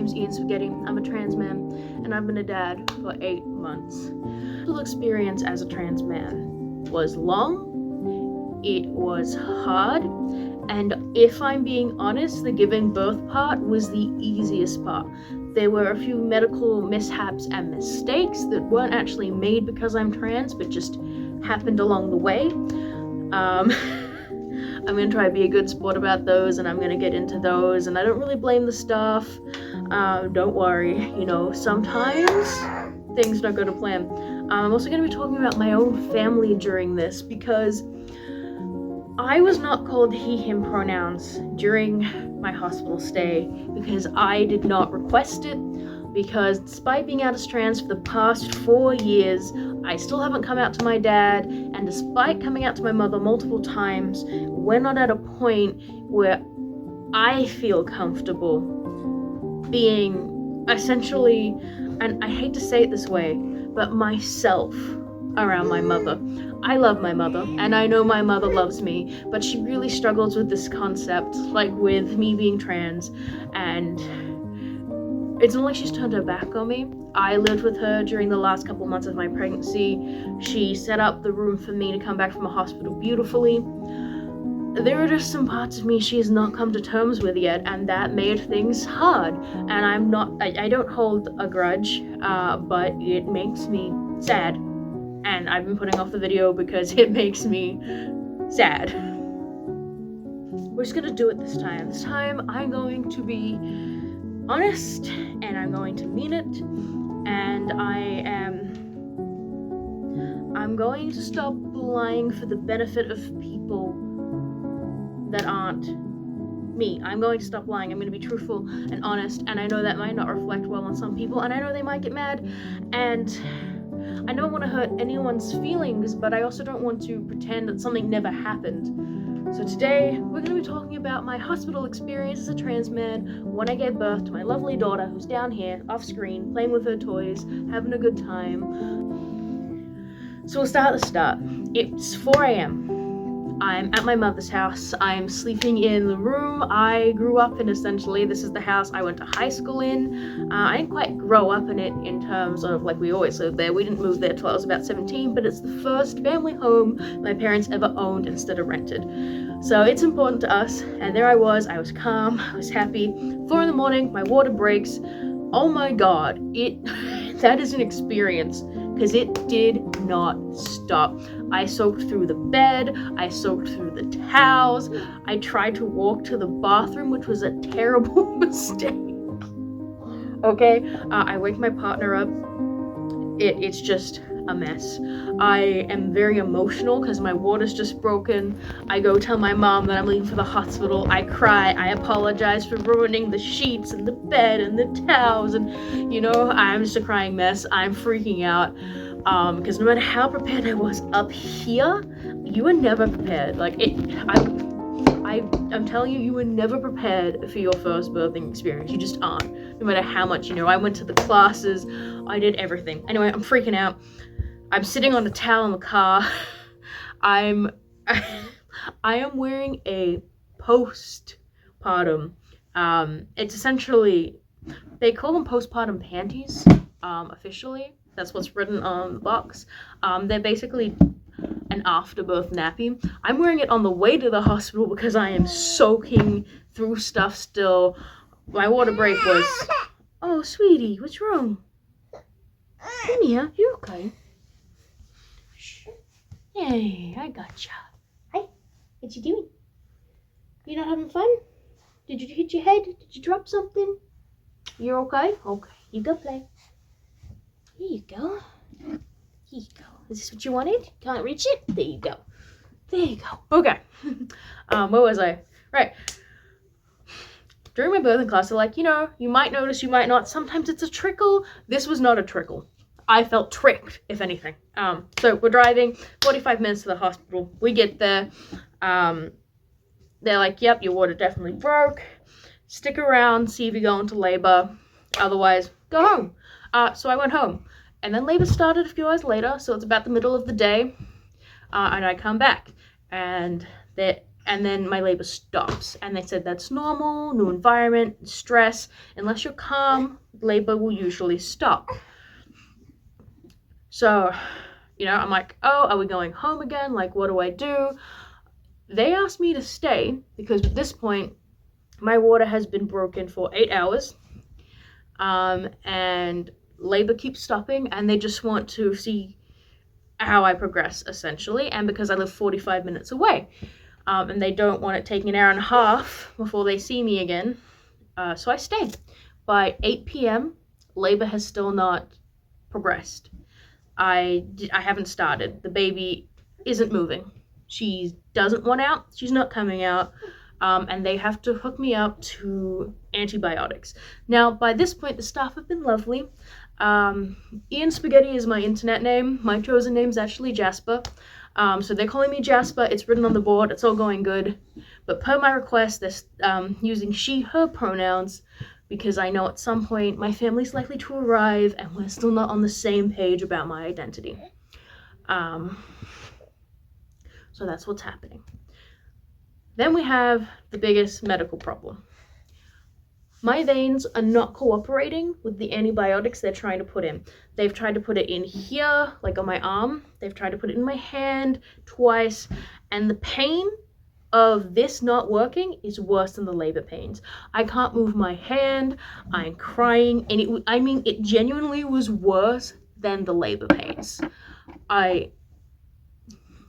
name's Ian Spaghetti. I'm a trans man, and I've been a dad for 8 months. The experience as a trans man was long, it was hard, and if I'm being honest, the giving birth part was the easiest part. There were a few medical mishaps and mistakes that weren't actually made because I'm trans, but just happened along the way. I'm gonna try to be a good sport about those, and I'm gonna get into those, and I don't really blame the staff. Don't worry, you know, sometimes things don't go to plan. I'm also gonna be talking about my own family during this, because I was not called he, him pronouns during my hospital stay because I did not request it, because despite being out as trans for the past 4 years, I still haven't come out to my dad, and despite coming out to my mother multiple times, we're not at a point where I feel comfortable being essentially, and I hate to say it this way, but myself around my mother. I love my mother, and I know my mother loves me, but she really struggles with this concept, like with me being trans, and it's not like she's turned her back on me. I lived with her during the last couple months of my pregnancy. She set up the room for me to come back from the hospital beautifully. There are just some parts of me she has not come to terms with yet, and that made things hard. And I don't hold a grudge, but it makes me sad. And I've been putting off the video because it makes me sad. We're just gonna do it this time. This time I'm going to be honest, and I'm going to mean it, and I'm going to stop lying for the benefit of people that aren't me. I'm going to stop lying. I'm going to be truthful and honest, and I know that might not reflect well on some people, and I know they might get mad, and I don't want to hurt anyone's feelings, but I also don't want to pretend that something never happened. So today, we're going to be talking about my hospital experience as a trans man when I gave birth to my lovely daughter, who's down here, off screen, playing with her toys, having a good time. So we'll start at the start. It's 4 a.m. I'm at my mother's house. I'm sleeping in the room I grew up in, essentially. This is the house I went to high school in. I didn't quite grow up in it in terms of, like, we always lived there. We didn't move there till I was about 17, but it's the first family home my parents ever owned instead of rented. So it's important to us, and there I was calm, I was happy. 4 a.m, my water breaks. Oh my god, that is an experience, because it did not stop. I soaked through the bed, I soaked through the towels, I tried to walk to the bathroom, which was a terrible mistake. Okay, I wake my partner up. It's just a mess. I am very emotional because my water's just broken. I go tell my mom that I'm leaving for the hospital. I cry. I apologize for ruining the sheets and the bed and the towels, and you know, I'm just a crying mess. I'm freaking out because no matter how prepared I was up here, you were never prepared. Like I'm telling you, you were never prepared for your first birthing experience. You just aren't. No matter how much you know. I went to the classes. I did everything. Anyway, I'm freaking out. I'm sitting on a towel in the car. I am wearing a postpartum. It's essentially, they call them postpartum panties, officially. That's what's written on the box. They're basically an afterbirth nappy. I'm wearing it on the way to the hospital because I am soaking through stuff still. My water break was, oh sweetie, what's wrong? Come here, you okay? Hey, I gotcha. Hi, what you doing? You not having fun? Did you hit your head? Did you drop something? You're okay? Okay, you go play. Here you go. Here you go. Is this what you wanted? Can't reach it? There you go. There you go. Okay. Where was I? Right. During my birthing class, they're like, you know, you might notice, you might not. Sometimes it's a trickle. This was not a trickle. I felt tricked, if anything. So we're driving 45 minutes to the hospital. We get there. They're like, yep, your water definitely broke. Stick around, see if you go into labor. Otherwise, go home. So I went home. And then labor started a few hours later, so it's about the middle of the day. And I come back. And and then my labor stops. And they said that's normal, new environment, stress. Unless you're calm, labor will usually stop. So, I'm like, oh, are we going home again? Like, what do I do? They asked me to stay because at this point, my water has been broken for 8 hours. And labor keeps stopping, and they just want to see how I progress, essentially. And because I live 45 minutes away, and they don't want it taking an hour and a half before they see me again. So I stayed. By 8 p.m., labor has still not progressed. I haven't started. The baby isn't moving. She doesn't want out. She's not coming out. And they have to hook me up to antibiotics. Now, by this point, the staff have been lovely. Ian Spaghetti is my internet name. My chosen name is actually Jasper. So they're calling me Jasper. It's written on the board. It's all going good. But per my request, they're using she, her pronouns, because I know at some point my family's likely to arrive and we're still not on the same page about my identity. So that's what's happening. Then we have the biggest medical problem. My veins are not cooperating with the antibiotics they're trying to put in. They've tried to put it in here, like on my arm. They've tried to put it in my hand twice. And the pain of this not working is worse than the labor pains. I can't move my hand. I'm crying. And it genuinely was worse than the labor pains.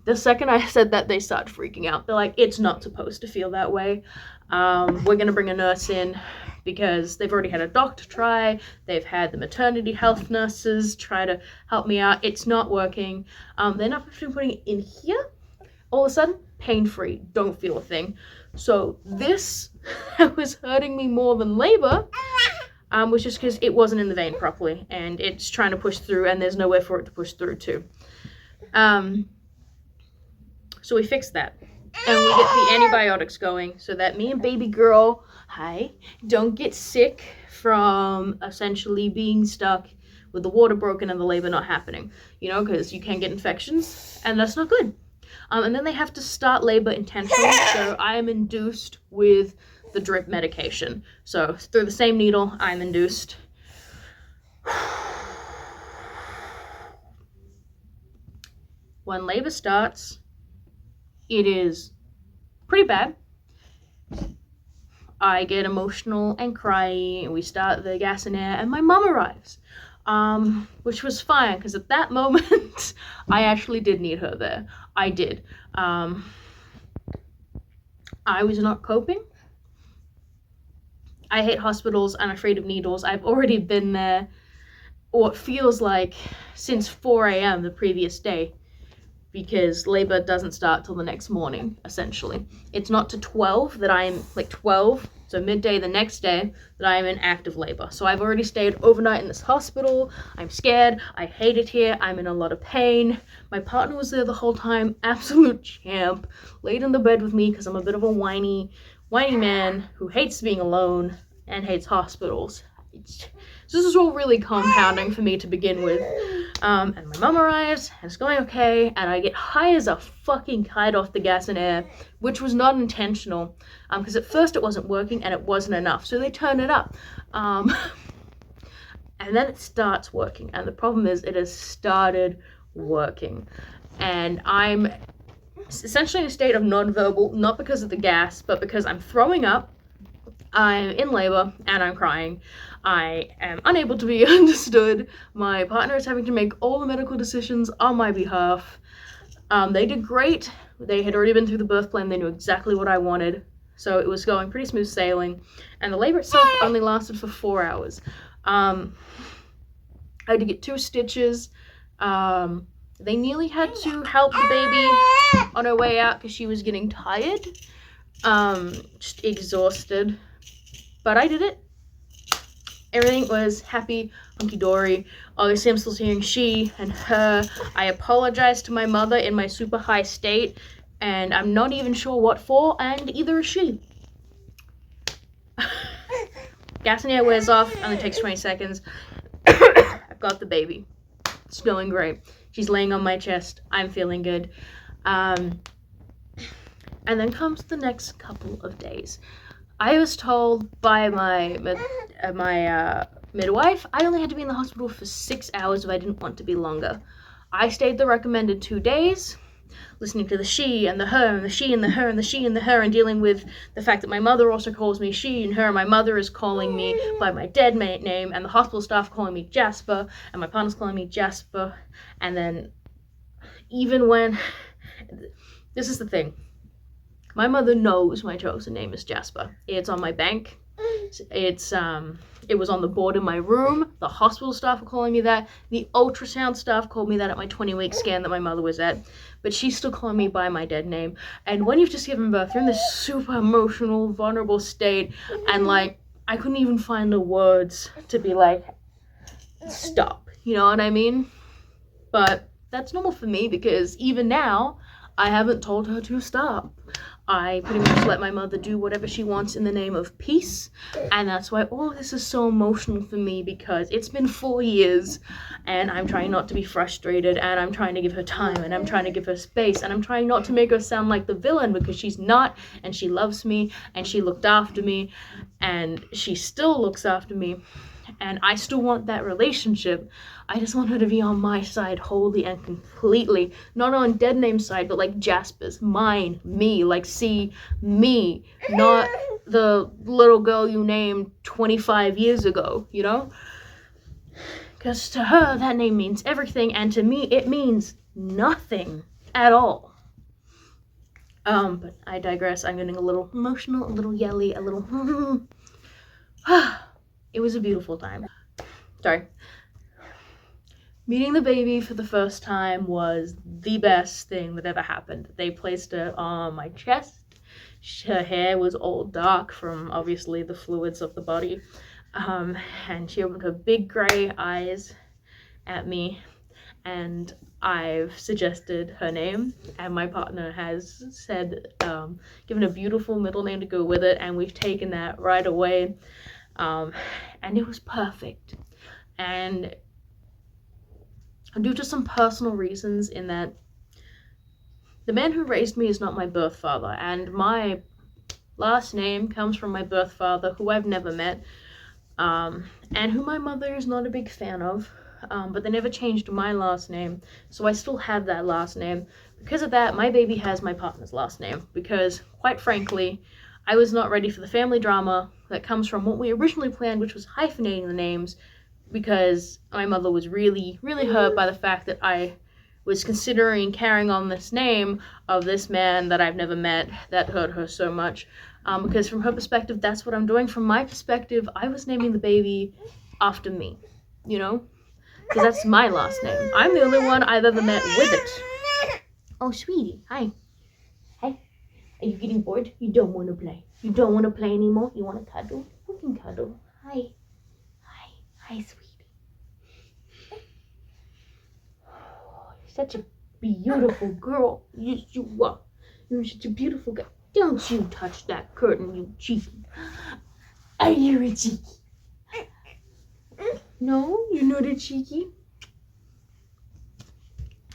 The second I said that, they started freaking out. They're like, it's not supposed to feel that way. We're going to bring a nurse in because they've already had a doctor try. They've had the maternity health nurses try to help me out. It's not working. They're not putting it in here. All of a sudden, pain-free. Don't feel a thing. So this was hurting me more than labor, was just because it wasn't in the vein properly. And it's trying to push through, and there's nowhere for it to push through to. So we fixed that. And we get the antibiotics going so that me and baby girl, don't get sick from essentially being stuck with the water broken and the labor not happening. Because you can get infections, and that's not good. And then they have to start labor intentionally, so I am induced with the drip medication. So through the same needle, I'm induced. When labor starts, it is pretty bad. I get emotional and crying, and we start the gas and air, and my mom arrives, which was fine, because at that moment, I actually did need her there. I did. I was not coping. I hate hospitals. I'm afraid of needles. I've already been there, what feels like, since 4 a.m. the previous day. Because labor doesn't start till the next morning, essentially. It's not to 12 that I'm, 12, so midday the next day, that I'm in active labor. So I've already stayed overnight in this hospital. I'm scared. I hate it here. I'm in a lot of pain. My partner was there the whole time, absolute champ. Laid in the bed with me because I'm a bit of a whiny man who hates being alone and hates hospitals. So this is all really compounding for me to begin with. And my mom arrives, and it's going okay, and I get high as a fucking kite off the gas and air, which was not intentional, because at first it wasn't working, and it wasn't enough, so they turn it up. And then it starts working, and the problem is it has started working. And I'm essentially in a state of non-verbal, not because of the gas, but because I'm throwing up, I'm in labor, and I'm crying. I am unable to be understood. My partner is having to make all the medical decisions on my behalf. They did great. They had already been through the birth plan. They knew exactly what I wanted. So it was going pretty smooth sailing. And the labor itself only lasted for 4 hours. I had to get 2 stitches. They nearly had to help the baby on her way out because she was getting tired. Just exhausted. But I did it. Everything was happy, hunky-dory. Obviously, I'm still hearing she and her. I apologized to my mother in my super high state, and I'm not even sure what for, and either is she. Gas and air wears off, only takes 20 seconds. I've got the baby. It's going great. She's laying on my chest. I'm feeling good. And then comes the next couple of days. I was told by my midwife I only had to be in the hospital for 6 hours if I didn't want to be longer. I stayed the recommended 2 days, listening to the she and the her and the she and the her and the she and the her, and dealing with the fact that my mother also calls me she and her. My mother is calling me by my dead name, and the hospital staff calling me Jasper, and my partner's calling me Jasper. And then even when... This is the thing. My mother knows my chosen name is Jasper. It's on my bank. It was on the board in my room. The hospital staff were calling me that. The ultrasound staff called me that at my 20-week scan that my mother was at. But she's still calling me by my dead name. And when you've just given birth, you're in this super emotional, vulnerable state. And, like, I couldn't even find the words to be like, stop. You know what I mean? But that's normal for me because even now, I haven't told her to stop. I pretty much let my mother do whatever she wants in the name of peace, and that's why all of this is so emotional for me, because it's been 4 years, and I'm trying not to be frustrated, and I'm trying to give her time, and I'm trying to give her space, and I'm trying not to make her sound like the villain, because she's not, and she loves me, and she looked after me, and she still looks after me, and I still want that relationship. I just want her to be on my side wholly and completely. Not on dead name's side, but like Jasper's, mine, me, like see me, not the little girl you named 25 years ago, you know? Because to her, that name means everything, and to me, it means nothing at all. But I digress. I'm getting a little emotional, a little yelly, a little... It was a beautiful time. Sorry. Meeting the baby for the first time was the best thing that ever happened. They placed her on my chest. Her hair was all dark from, obviously, the fluids of the body. And she opened her big gray eyes at me, and I've suggested her name, and my partner has said, given a beautiful middle name to go with it, and we've taken that right away. And it was perfect. And due to some personal reasons, in that the man who raised me is not my birth father, and my last name comes from my birth father, who I've never met, and who my mother is not a big fan of, but they never changed my last name, so I still have that last name. Because of that, my baby has my partner's last name, because, quite frankly, I was not ready for the family drama that comes from what we originally planned, which was hyphenating the names, because my mother was really, really hurt by the fact that I was considering carrying on this name of this man that I've never met. That hurt her so much, because from her perspective, that's what I'm doing. From my perspective, I was naming the baby after me, you know? Because that's my last name. I'm the only one I've ever met with it. Oh, sweetie, hi. Hi. Are you getting bored? You don't want to play. You don't want to play anymore? You want to cuddle? We can cuddle. Hi. Hi. Hi, sweetie. Oh, you're such a beautiful girl. Yes, you are. You're such a beautiful girl. Don't you touch that curtain, you cheeky. Are you a cheeky? No, you're not a cheeky.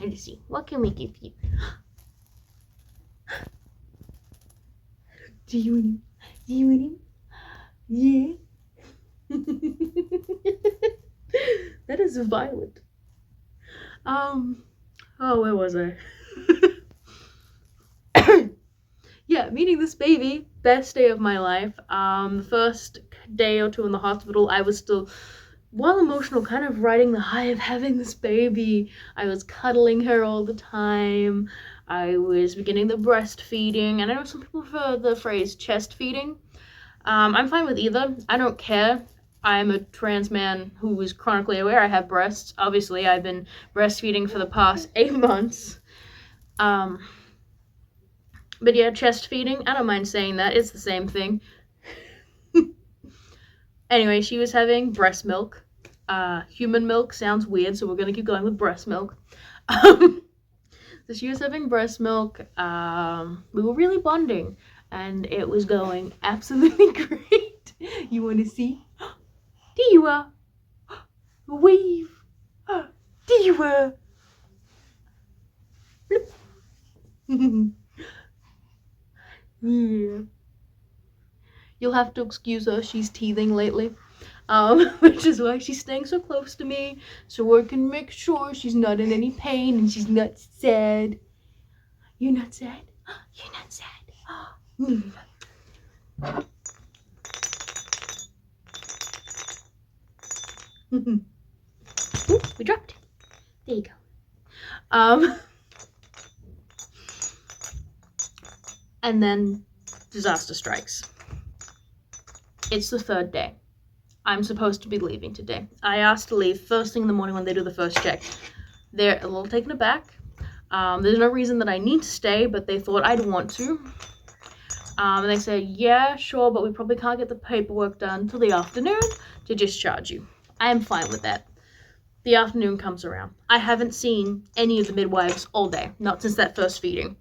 Let's see. What can we give you? Do you want him? Do you want him? Yeah. That is violent. Oh, where was I? Yeah, meeting this baby, best day of my life. The first day or two in the hospital, I was still, while emotional, kind of riding the high of having this baby. I was cuddling her all the time. I was beginning the breastfeeding, and I know some people prefer the phrase chest feeding. I'm fine with either. I don't care. I'm a trans man who is chronically aware I have breasts. Obviously, I've been breastfeeding for the past 8 months. But yeah, chest feeding, I don't mind saying that. It's the same thing. Anyway, she was having breast milk. Human milk sounds weird, so we're gonna keep going with breast milk. So she was having breast milk. We were really bonding, and it was going absolutely great. You want to see? There you are. Wave. There you are. Yeah. You'll have to excuse her, she's teething lately. Which is why she's staying so close to me, so I can make sure she's not in any pain and she's not sad. You're not sad? You're not sad. Ooh, we dropped it. There you go. And then disaster strikes. It's the third day. I'm supposed to be leaving today. I asked to leave first thing in the morning when they do the first check. They're a little taken aback. There's no reason that I need to stay, but they thought I'd want to. And they said, yeah, sure, but we probably can't get the paperwork done till the afternoon to discharge you. I am fine with that. The afternoon comes around. I haven't seen any of the midwives all day, not since that first feeding.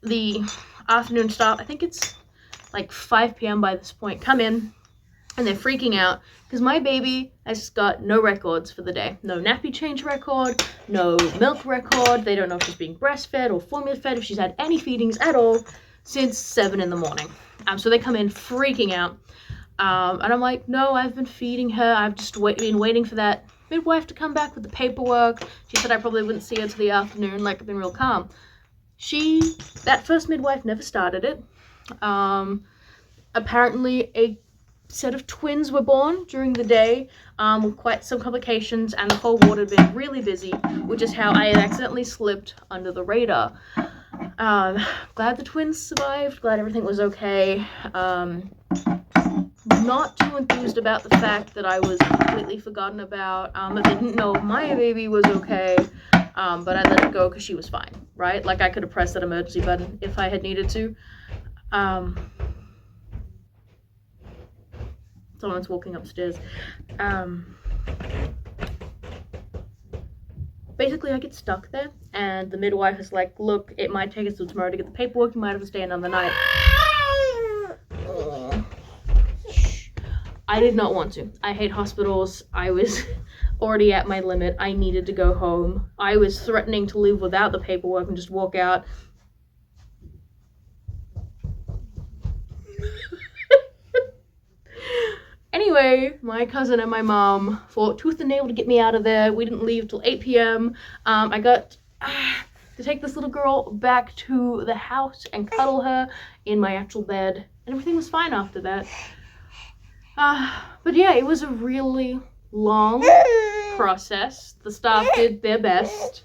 The afternoon staff, I think it's like 5 p.m. by this point, come in and they're freaking out because my baby has got no records for the day. No nappy change record, no milk record. They don't know if she's being breastfed or formula fed, if she's had any feedings at all since 7 in the morning. So they come in freaking out. And I'm like, no, I've been feeding her. I've just been waiting for that midwife to come back with the paperwork. She said I probably wouldn't see her till the afternoon. Like, I've been real calm. That first midwife never started it. Apparently a set of twins were born during the day with quite some complications, and the whole ward had been really busy, which is how I had accidentally slipped under the radar. Glad the twins survived, glad everything was okay. Not too enthused about the fact that I was completely forgotten about, that they didn't know if my baby was okay, but I let it go because she was fine, right? Like, I could have pressed that emergency button if I had needed to. Someone's walking upstairs. Basically, I get stuck there, and the midwife is like, look, it might take us till tomorrow to get the paperwork, you might have to stay another night. I did not want to. I hate hospitals. I was already at my limit. I needed to go home. I was threatening to leave without the paperwork and just walk out. Anyway, my cousin and my mom fought tooth and nail to get me out of there. We didn't leave till 8 p.m. I got to take this little girl back to the house and cuddle her in my actual bed. And everything was fine after that. But yeah, it was a really long process. The staff did their best.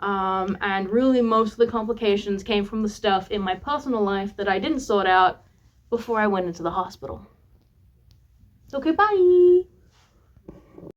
And really most of the complications came from the stuff in my personal life that I didn't sort out before I went into the hospital. Okay, bye!